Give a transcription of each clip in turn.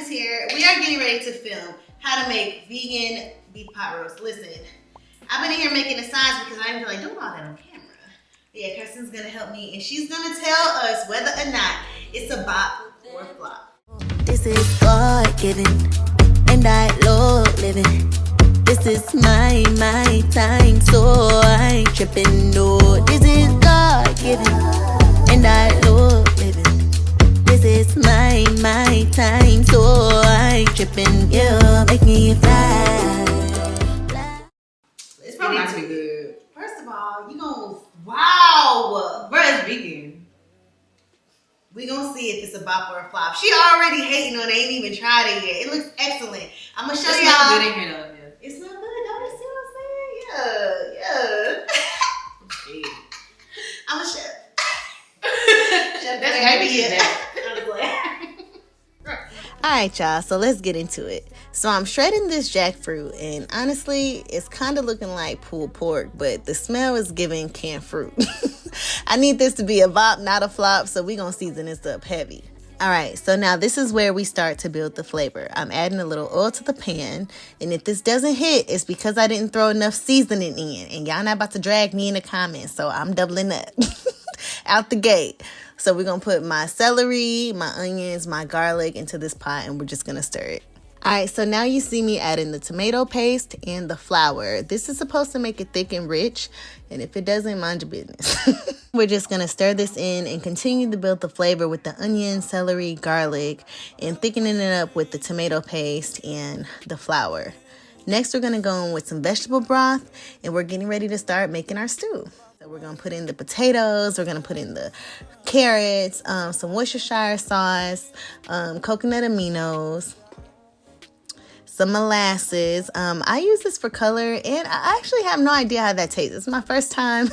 is here. We are getting ready to film how to make vegan beef pot roast. Listen, I've been in here making the signs because I didn't feel like doing all that on camera. But yeah, Kirsten's gonna help me and she's gonna tell us whether or not it's a bop or a flop. This is God-given, and I love living. This is my time, so I ain't tripping. No, this is God-given, and I love living. This is my time, so I ain't tripping. Yeah, make me fly. It's probably not gonna be good. First of all, you gonna wow, bro, it's vegan. We gonna see if it's a bop or a flop. She already hating on it, ain't even tried it yet. It looks excellent. I'm gonna show y'all. It's not good in here though. Yeah. It's not good. Don't you see what I'm saying? Yeah. I'm a chef. That's maybe Alright y'all, so let's get into it. So I'm shredding this jackfruit and honestly it's kind of looking like pulled pork, but the smell is giving canned fruit. I need this to be a bop, not a flop, so we're gonna season this up heavy. Alright, so now this is where we start to build the flavor. I'm adding a little oil to the pan, and if this doesn't hit, it's because I didn't throw enough seasoning in, and y'all not about to drag me in the comments, so I'm doubling up. Out the gate. So we're going to put my celery, my onions, my garlic into this pot, and we're just going to stir it. All right, so now you see me adding the tomato paste and the flour. This is supposed to make it thick and rich, and if it doesn't, mind your business. We're just going to stir this in and continue to build the flavor with the onion, celery, garlic, and thickening it up with the tomato paste and the flour. Next, we're going to go in with some vegetable broth, and we're getting ready to start making our stew. So we're going to put in the potatoes, we're going to put in the carrots, some Worcestershire sauce, coconut aminos, some molasses. I use this for color, and I actually have no idea how that tastes. It's my first time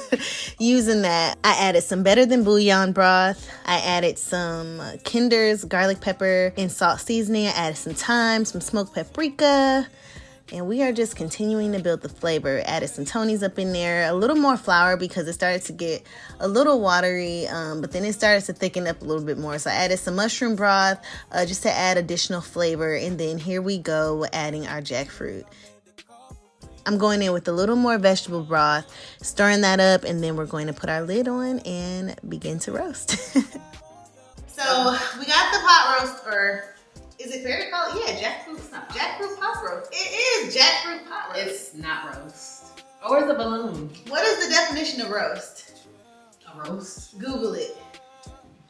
using that. I added some Better Than Bouillon broth. I added some Kinder's garlic pepper and salt seasoning. I added some thyme, some smoked paprika. And we are just continuing to build the flavor. Added some Tony's up in there, a little more flour because it started to get a little watery, but then it started to thicken up a little bit more. So I added some mushroom broth just to add additional flavor. And then here we go, adding our jackfruit. I'm going in with a little more vegetable broth, stirring that up, and then we're going to put our lid on and begin to roast. So we got the pot roast, or is it fair to call it? Yeah, jackfruit. It's not jackfruit pot roast. It is jackfruit pot roast. It's not roast. Or it's a balloon. What is the definition of roast? A roast? Google it.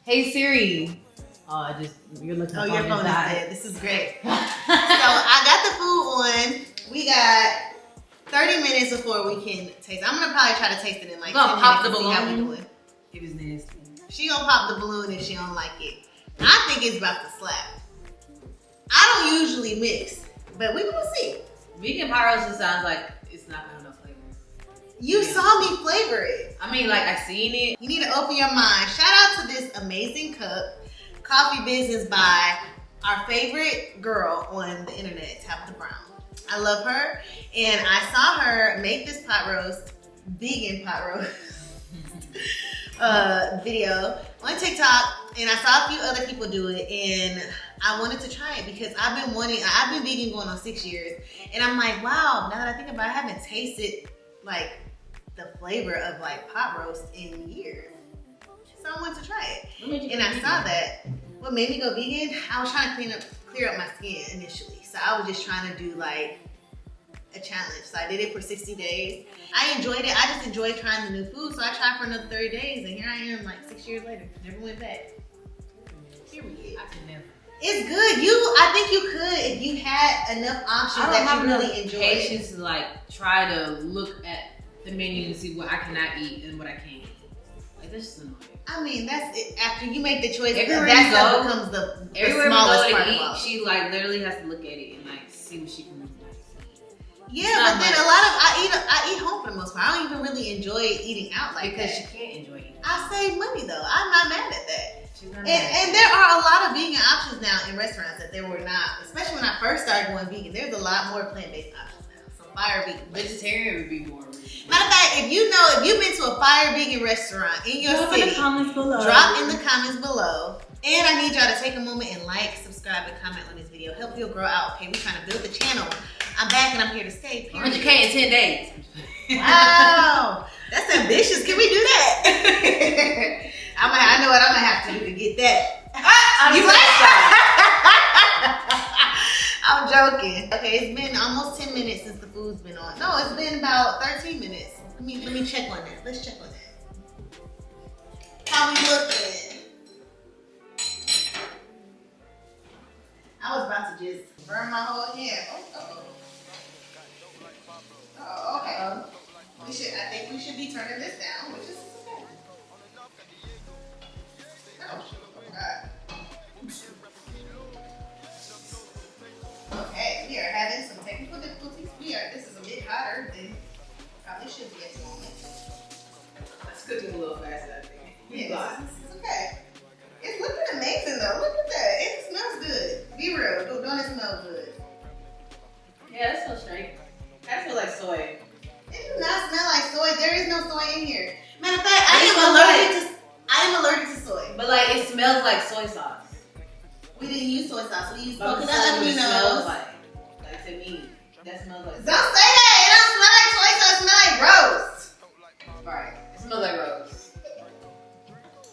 Hey Siri. Oh, you're looking. Oh, your phone is dead. This is great. So I got the food on. We got 30 minutes before we can taste it. I'm gonna probably try to taste it in like 10 minutes. Pop the and see balloon. how we doing. It is nasty. She gonna pop the balloon if she don't like it. I think it's about to slap. I don't usually mix, but we gonna see. Vegan pot roast sounds like it's not got enough flavor. You saw me flavor it. I mean, like, I seen it. You need to open your mind. Shout out to this amazing cup, Coffee Business by our favorite girl on the internet, Tabitha Brown. I love her, and I saw her make this pot roast, vegan pot roast video on TikTok, and I saw a few other people do it, and I wanted to try it because I've been vegan going on 6 years, and I'm like, wow, now that I think about it, I haven't tasted like the flavor of like pot roast in years. So I wanted to try it, and I saw that. What made me go vegan? I was trying to clear up my skin initially, so I was just trying to do like a challenge. So I did it for 60 days. I enjoyed it. I just enjoyed trying the new food, so I tried for another 30 days, and here I am like 6 years later. Never went back. Period. I could never. It's good. I think you could if you had enough options that you really enjoy. Patience to like try to look at the menu and see what I cannot eat and what I can. Like, that's just annoying. I mean, that's it. After you make the choice, everywhere that you stuff go, becomes the everywhere smallest we go part to of all. She like literally has to look at it and like see what she can do. Yeah, but then I eat home for the most part. I don't even really enjoy eating out like because that. she can't enjoy eating. I save money though. I'm not mad at that. And there are a lot of vegan options now in restaurants that there were not, especially when I first started going vegan. There's a lot more plant-based options now. So fire vegan. Vegetarian would be more. Matter of fact, if you've been to a fire vegan restaurant in your city, in the comments below. Drop in the comments below. And I need y'all to take a moment and like, subscribe, subscribe, and comment on this video. Help your girl out, okay? We're trying to build the channel. I'm back and I'm here to stay. 100K in 10 days. Wow, that's ambitious. Can we do that? I know what I'm gonna have to do to get that. You I'm joking. Okay, it's been almost 10 minutes since the food's been on. No, it's been about 13 minutes. Let me check on that. Let's check on that. How we looking? I was about to just burn my whole hair. Oh, okay. I think we should be turning this down, which is okay. Oh, God. Okay, we are having some technical difficulties. This is a bit hotter than probably should be at the moment. Let's cook it a little faster, I think. Yeah, this is okay. It's looking amazing though. Look at that. It smells good. Be real. Don't it smell good? Yeah, that smells straight. That smells like soy. It does not smell like soy. There is no soy in here. Matter of fact, I am allergic to soy. But like it smells like soy sauce. We didn't use soy sauce. We used But coconut it smells aminos. like to me, that smells like. Don't say that. It don't smell like soy sauce. It smells like roast. Right. It smells like rose.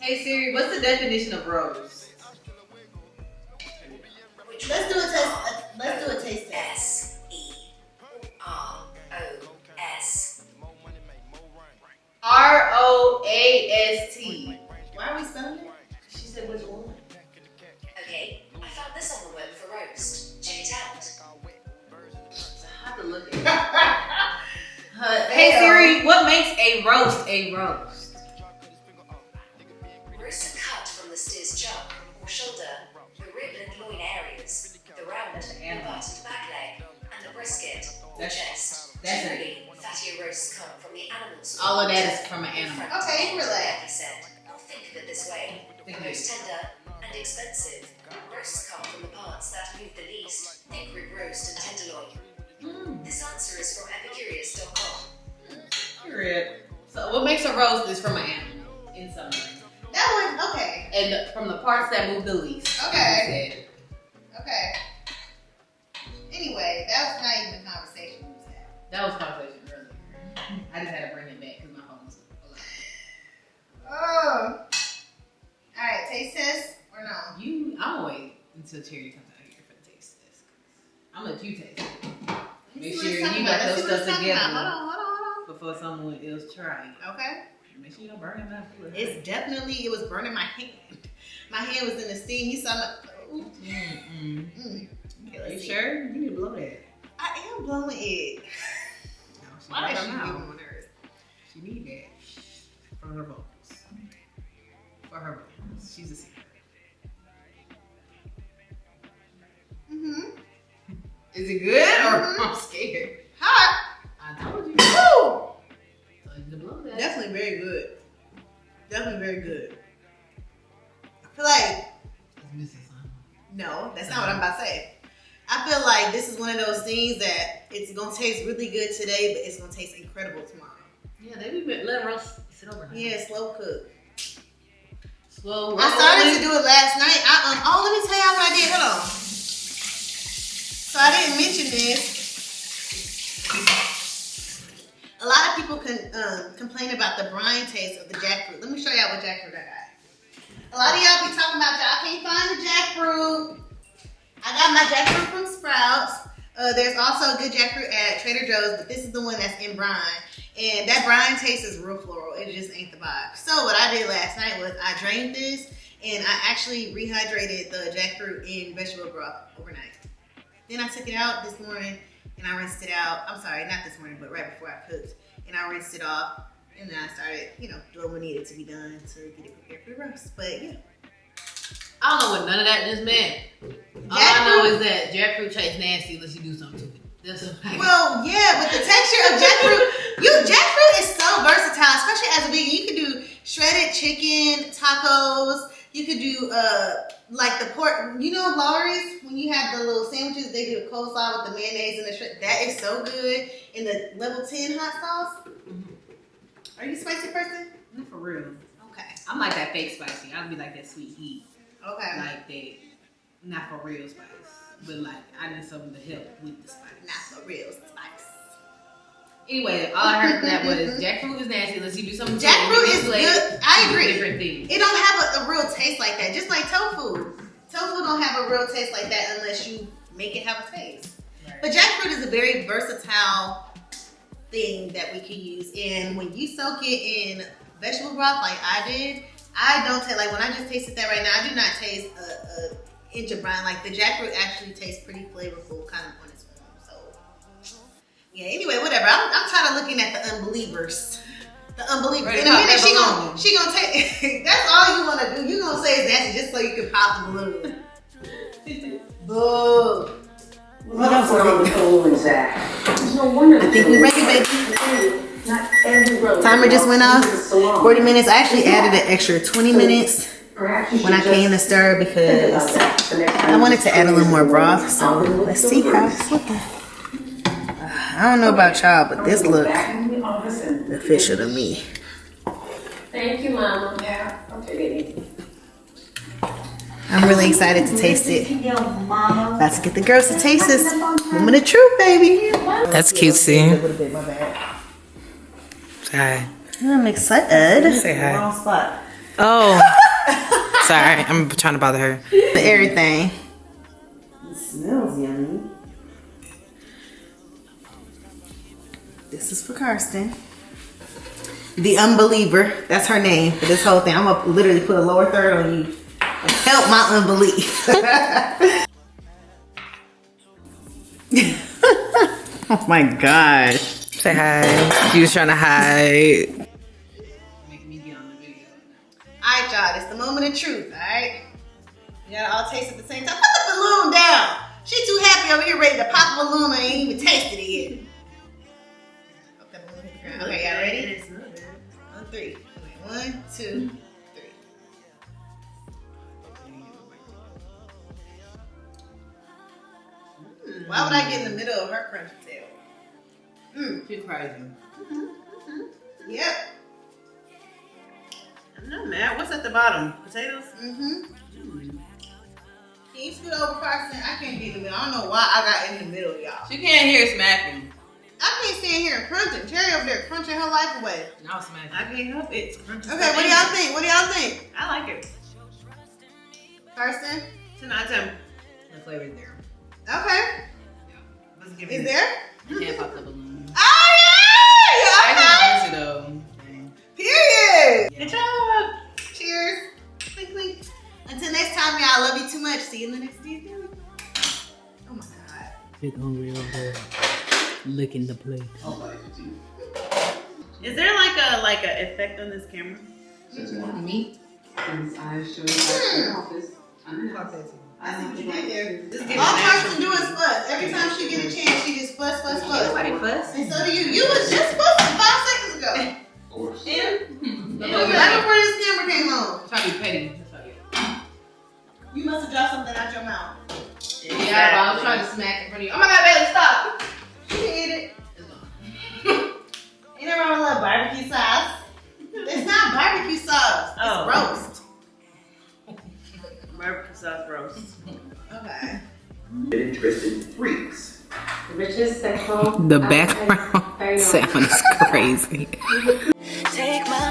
Hey Siri, what's the definition of rose? Let's do a test. Let's do a taste test. SEROS. ROAST. Why are we spelling it? She said which one? Okay, I found this on the web for roast. Check it out. I have to look at it. Hey Siri, what makes a roast a roast? Roast a cut from the steer's chuck or shoulder, the rib and loin areas, the round and butted back leg, and the brisket or chest. Generally, fattier roasts come from the animal's. All of that is from an animal. Okay, relax. He said, "I'll think of it this way. The most tender and expensive. Roasts come from the parts that move the least. Thick rib roast and tenderloin." This answer is from epicurious.com. Period. So what makes a roast is from an animal in some way. That one, okay. And from the parts that move the least. Okay. Okay. Anyway, that was not even a conversation we was having. That was conversation earlier. I just had to bring it back because my phone was Oh. Alright, taste test or no? I'm gonna wait until Cherry comes out here for the taste test. I'm gonna let you taste it. Make sure you got those stuff together Hold on. before someone else try it. Okay. Make sure you don't burn it up. It was burning my hand. My hand was in the steam. You saw my. Ooh. Okay, You sure? You need to blow that. I am blowing it. No, Why does she get on my nerves? She need that for her vocals. For her vocals. She's a singer. Is it good or I'm scared? Hot. I told you. Woo! Told you to blow that. Definitely very good. Definitely very good. I feel like It's missing something. no, that's not what I'm about to say. I feel like this is one of those things that it's gonna taste really good today, but it's gonna taste incredible tomorrow. Yeah, they be letting roast sit overnight. Yeah, slow cook. Slow. I started to do it last night. Let me tell y'all what I did. Hold on. So I didn't mention this. A lot of people complain about the brine taste of the jackfruit. Let me show y'all what jackfruit I got. A lot of y'all be talking about y'all can't find the jackfruit. I got my jackfruit from Sprouts. There's also a good jackfruit at Trader Joe's, but this is the one that's in brine. And that brine taste is real floral. It just ain't the vibe. So what I did last night was I drained this and I actually rehydrated the jackfruit in vegetable broth overnight. Then I took it out this morning and I rinsed it out. I'm sorry, not this morning, but right before I cooked. And I rinsed it off. And then I started, doing what needed to be done to get it prepared for the roast. But yeah. I don't know what none of that just meant. All I know is that jackfruit tastes nasty unless you do something to it. Well, yeah, but the texture of jackfruit is so versatile, especially as a vegan. You could do shredded chicken, tacos. You could do like the pork. Lawry's, when you have the little sandwiches, they do a coleslaw with the mayonnaise and the shred. That is so good. In the level 10 hot sauce. Are you a spicy person? Not for real. Okay. I'm like that fake spicy. I'll be like that sweet heat. Okay. Like that. not for real spice, but like I need something to help with the spice. Not for real spice. Anyway, all I heard from that was jackfruit is nasty unless you do something. Jackfruit is good. I agree. Different things. It don't have a real taste like that. Just like tofu. Tofu don't have a real taste like that unless you make it have a taste. Right. But jackfruit is a very versatile thing that we can use. And when you soak it in vegetable broth like I did, I don't taste, like when I just tasted that right now, I do not taste a inch of brine. Like the jackfruit actually tastes pretty flavorful kind of on its own. So yeah, anyway, whatever. I'm tired of looking at the unbelievers. The unbelievers. Right, in a minute, she gonna take. That's all you wanna do. You gonna say it's nasty just so you can pop the balloon. Boo. What else are they calling that? There's no wonder. I think we're ready, baby. Not every road. Timer just went off. 40 minutes. I actually added an extra 20 minutes when I came to stir because I wanted to add a little more broth. So let's see how it's looking. I don't know about y'all, but this look official to me. Thank you, Mama. Yeah, okay. I'm really excited to taste it. About to get the girls to taste this. Moment of truth, baby. That's cutesy. A little bit, my bad. Hi. I'm excited. Say hi. Wrong spot. Oh. Sorry, I'm trying to bother her. Everything. It smells yummy. This is for Karsten. The unbeliever. That's her name for this whole thing. I'm gonna literally put a lower third on you. Help my unbelief. Oh my gosh. Say hi. You was trying to hide. Make me get on the video. Alright, y'all. It's the moment of truth, alright? You gotta all taste at the same time. Put the balloon down. She too happy over here ready to pop a balloon and ain't even tasted it yet. Okay, y'all ready? On three. Okay, 1, 2, 3. Why would I get in the middle of her crunchy tail? She's crazy. Yep. I'm not mad. What's at the bottom? Potatoes? Can you scoot over, Carson? I can't be in the middle. I don't know why I got in the middle, y'all. She can't hear smacking. I can't stand here and crunching. Terry over there crunching her life away. Now smacking. I can't help it. It's crunchy. Okay, what do y'all think? What do y'all think? I like it. Carson? 10 out of 10. The flavor is there. Okay. Let's give Is it. there? You can't pop the balloon. Oh, yeah! I just wanted to though. Period. Yeah. Good job. Cheers. Clink, clink. Until next time, y'all. I love you too much. See you in the next video. Oh my God. Big hungry over there. Licking the plate. Is there like a effect on this camera? Meat. I see what you did there. Just give All it an Carson do is fuss. Every time she get a chance, she just fuss. Nobody fuss. And so do you. You was just fussing 5 seconds ago. Of course. Right before this camera came on. Try to be petty. That's what I get. You must have dropped something out your mouth. Yeah, but I was trying to smack in front of you. Oh my God, Bailey, stop! She did it. It's gone. Ain't nothing wrong with a little barbecue sauce. It's not barbecue sauce. It's Oh. roast. Barbecue sauce roast. Okay. Interested freaks. The richest sexual. The background sound is crazy. Take my